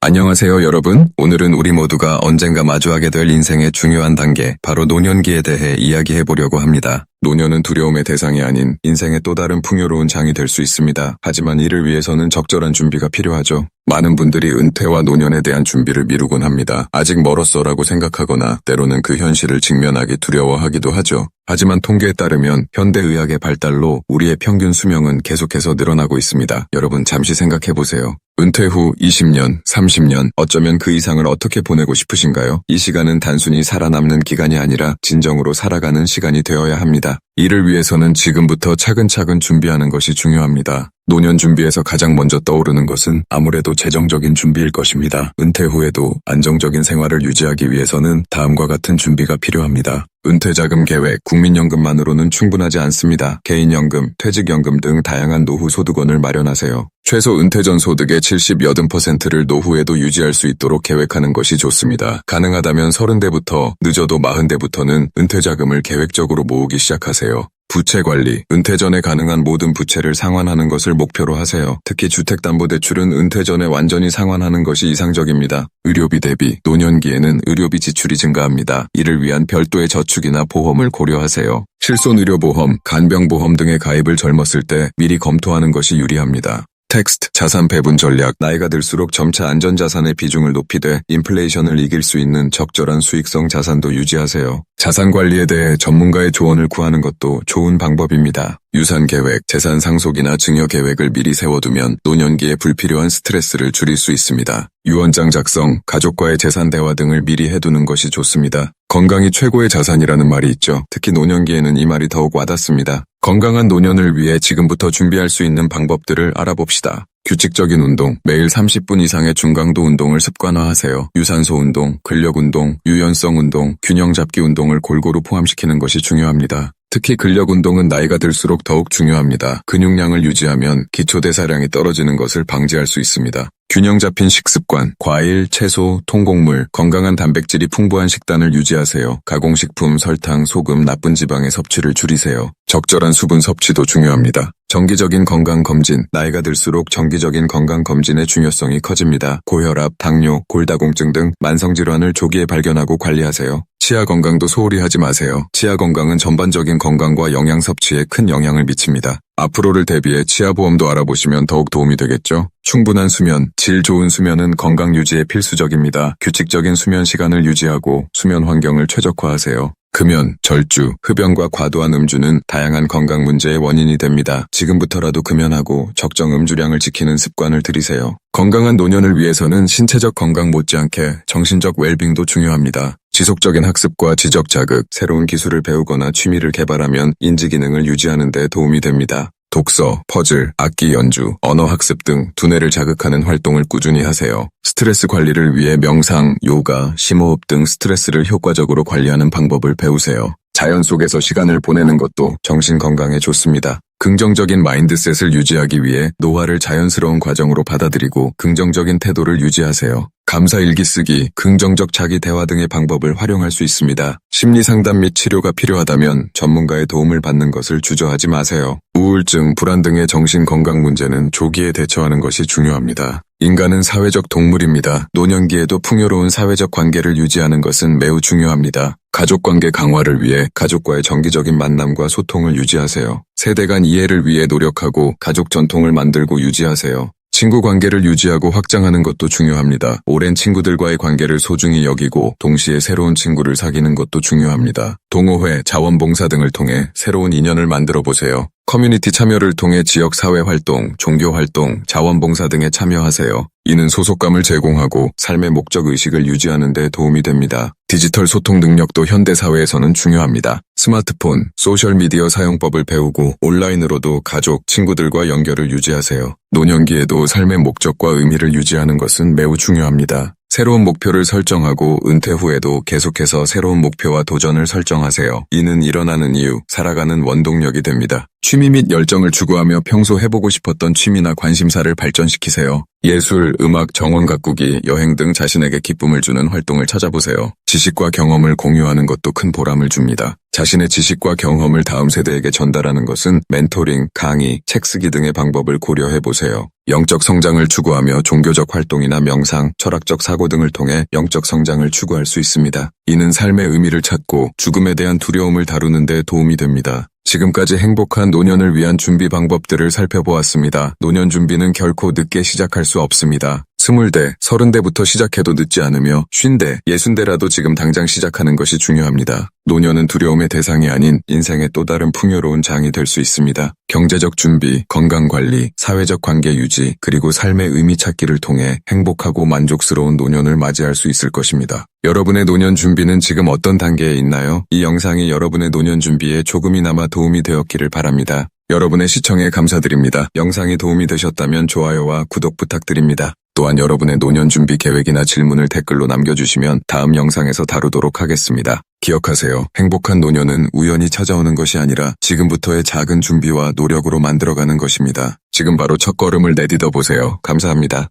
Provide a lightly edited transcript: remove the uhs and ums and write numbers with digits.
안녕하세요, 여러분. 오늘은 우리 모두가 언젠가 마주하게 될 인생의 중요한 단계, 바로 노년기에 대해 이야기해 보려고 합니다. 노년은 두려움의 대상이 아닌 인생의 또 다른 풍요로운 장이 될 수 있습니다. 하지만 이를 위해서는 적절한 준비가 필요하죠. 많은 분들이 은퇴와 노년에 대한 준비를 미루곤 합니다. 아직 멀었어라고 생각하거나 때로는 그 현실을 직면하기 두려워하기도 하죠. 하지만 통계에 따르면 현대의학의 발달로 우리의 평균 수명은 계속해서 늘어나고 있습니다. 여러분 잠시 생각해 보세요. 은퇴 후 20년, 30년, 어쩌면 그 이상을 어떻게 보내고 싶으신가요? 이 시간은 단순히 살아남는 기간이 아니라 진정으로 살아가는 시간이 되어야 합니다. 이를 위해서는 지금부터 차근차근 준비하는 것이 중요합니다. 노년 준비에서 가장 먼저 떠오르는 것은 아무래도 재정적인 준비일 것입니다. 은퇴 후에도 안정적인 생활을 유지하기 위해서는 다음과 같은 준비가 필요합니다. 은퇴자금 계획, 국민연금만으로는 충분하지 않습니다. 개인연금, 퇴직연금 등 다양한 노후 소득원을 마련하세요. 최소 은퇴 전 소득의 70-80%를 노후에도 유지할 수 있도록 계획하는 것이 좋습니다. 가능하다면 30대부터, 늦어도 40대부터는 은퇴자금을 계획적으로 모으기 시작하세요. 부채 관리, 은퇴 전에 가능한 모든 부채를 상환하는 것을 목표로 하세요. 특히 주택담보대출은 은퇴 전에 완전히 상환하는 것이 이상적입니다. 의료비 대비, 노년기에는 의료비 지출이 증가합니다. 이를 위한 별도의 저축이나 보험을 고려하세요. 실손의료보험, 간병보험 등의 가입을 젊었을 때 미리 검토하는 것이 유리합니다. 텍스트, 자산 배분 전략, 나이가 들수록 점차 안전자산의 비중을 높이되 인플레이션을 이길 수 있는 적절한 수익성 자산도 유지하세요. 자산 관리에 대해 전문가의 조언을 구하는 것도 좋은 방법입니다. 유산 계획, 재산 상속이나 증여 계획을 미리 세워두면 노년기에 불필요한 스트레스를 줄일 수 있습니다. 유언장 작성, 가족과의 재산 대화 등을 미리 해두는 것이 좋습니다. 건강이 최고의 자산이라는 말이 있죠. 특히 노년기에는 이 말이 더욱 와닿습니다. 건강한 노년을 위해 지금부터 준비할 수 있는 방법들을 알아봅시다. 규칙적인 운동, 매일 30분 이상의 중강도 운동을 습관화하세요. 유산소 운동, 근력 운동, 유연성 운동, 균형 잡기 운동을 골고루 포함시키는 것이 중요합니다. 특히 근력 운동은 나이가 들수록 더욱 중요합니다. 근육량을 유지하면 기초대사량이 떨어지는 것을 방지할 수 있습니다. 균형 잡힌 식습관, 과일, 채소, 통곡물, 건강한 단백질이 풍부한 식단을 유지하세요. 가공식품, 설탕, 소금, 나쁜 지방의 섭취를 줄이세요. 적절한 수분 섭취도 중요합니다. 정기적인 건강검진, 나이가 들수록 정기적인 건강검진의 중요성이 커집니다. 고혈압, 당뇨, 골다공증 등 만성질환을 조기에 발견하고 관리하세요. 치아 건강도 소홀히 하지 마세요. 치아 건강은 전반적인 건강과 영양 섭취에 큰 영향을 미칩니다. 앞으로를 대비해 치아보험도 알아보시면 더욱 도움이 되겠죠? 충분한 수면, 질 좋은 수면은 건강 유지에 필수적입니다. 규칙적인 수면 시간을 유지하고 수면 환경을 최적화하세요. 금연, 절주, 흡연과 과도한 음주는 다양한 건강 문제의 원인이 됩니다. 지금부터라도 금연하고 적정 음주량을 지키는 습관을 들이세요. 건강한 노년을 위해서는 신체적 건강 못지않게 정신적 웰빙도 중요합니다. 지속적인 학습과 지적 자극, 새로운 기술을 배우거나 취미를 개발하면 인지 기능을 유지하는 데 도움이 됩니다. 독서, 퍼즐, 악기 연주, 언어 학습 등 두뇌를 자극하는 활동을 꾸준히 하세요. 스트레스 관리를 위해 명상, 요가, 심호흡 등 스트레스를 효과적으로 관리하는 방법을 배우세요. 자연 속에서 시간을 보내는 것도 정신 건강에 좋습니다. 긍정적인 마인드셋을 유지하기 위해 노화를 자연스러운 과정으로 받아들이고 긍정적인 태도를 유지하세요. 감사 일기 쓰기, 긍정적 자기 대화 등의 방법을 활용할 수 있습니다. 심리 상담 및 치료가 필요하다면 전문가의 도움을 받는 것을 주저하지 마세요. 우울증, 불안 등의 정신 건강 문제는 조기에 대처하는 것이 중요합니다. 인간은 사회적 동물입니다. 노년기에도 풍요로운 사회적 관계를 유지하는 것은 매우 중요합니다. 가족관계 강화를 위해 가족과의 정기적인 만남과 소통을 유지하세요. 세대 간 이해를 위해 노력하고 가족 전통을 만들고 유지하세요. 친구 관계를 유지하고 확장하는 것도 중요합니다. 오랜 친구들과의 관계를 소중히 여기고 동시에 새로운 친구를 사귀는 것도 중요합니다. 동호회, 자원봉사 등을 통해 새로운 인연을 만들어 보세요. 커뮤니티 참여를 통해 지역 사회 활동, 종교 활동, 자원봉사 등에 참여하세요. 이는 소속감을 제공하고 삶의 목적 의식을 유지하는 데 도움이 됩니다. 디지털 소통 능력도 현대 사회에서는 중요합니다. 스마트폰, 소셜미디어 사용법을 배우고 온라인으로도 가족, 친구들과 연결을 유지하세요. 노년기에도 삶의 목적과 의미를 유지하는 것은 매우 중요합니다. 새로운 목표를 설정하고 은퇴 후에도 계속해서 새로운 목표와 도전을 설정하세요. 이는 일어나는 이유, 살아가는 원동력이 됩니다. 취미 및 열정을 추구하며 평소 해보고 싶었던 취미나 관심사를 발전시키세요. 예술, 음악, 정원 가꾸기, 여행 등 자신에게 기쁨을 주는 활동을 찾아보세요. 지식과 경험을 공유하는 것도 큰 보람을 줍니다. 자신의 지식과 경험을 다음 세대에게 전달하는 것은 멘토링, 강의, 책 쓰기 등의 방법을 고려해 보세요. 영적 성장을 추구하며 종교적 활동이나 명상, 철학적 사고 등을 통해 영적 성장을 추구할 수 있습니다. 이는 삶의 의미를 찾고 죽음에 대한 두려움을 다루는 데 도움이 됩니다. 지금까지 행복한 노년을 위한 준비 방법들을 살펴보았습니다. 노년 준비는 결코 늦게 시작할 수 없습니다. 20대, 30대부터 시작해도 늦지 않으며 50대, 60대라도 지금 당장 시작하는 것이 중요합니다. 노년은 두려움의 대상이 아닌 인생의 또 다른 풍요로운 장이 될 수 있습니다. 경제적 준비, 건강관리, 사회적 관계 유지, 그리고 삶의 의미 찾기를 통해 행복하고 만족스러운 노년을 맞이할 수 있을 것입니다. 여러분의 노년 준비는 지금 어떤 단계에 있나요? 이 영상이 여러분의 노년 준비에 조금이나마 도움이 되었기를 바랍니다. 여러분의 시청에 감사드립니다. 영상이 도움이 되셨다면 좋아요와 구독 부탁드립니다. 또한 여러분의 노년 준비 계획이나 질문을 댓글로 남겨주시면 다음 영상에서 다루도록 하겠습니다. 기억하세요. 행복한 노년은 우연히 찾아오는 것이 아니라 지금부터의 작은 준비와 노력으로 만들어가는 것입니다. 지금 바로 첫걸음을 내딛어 보세요. 감사합니다.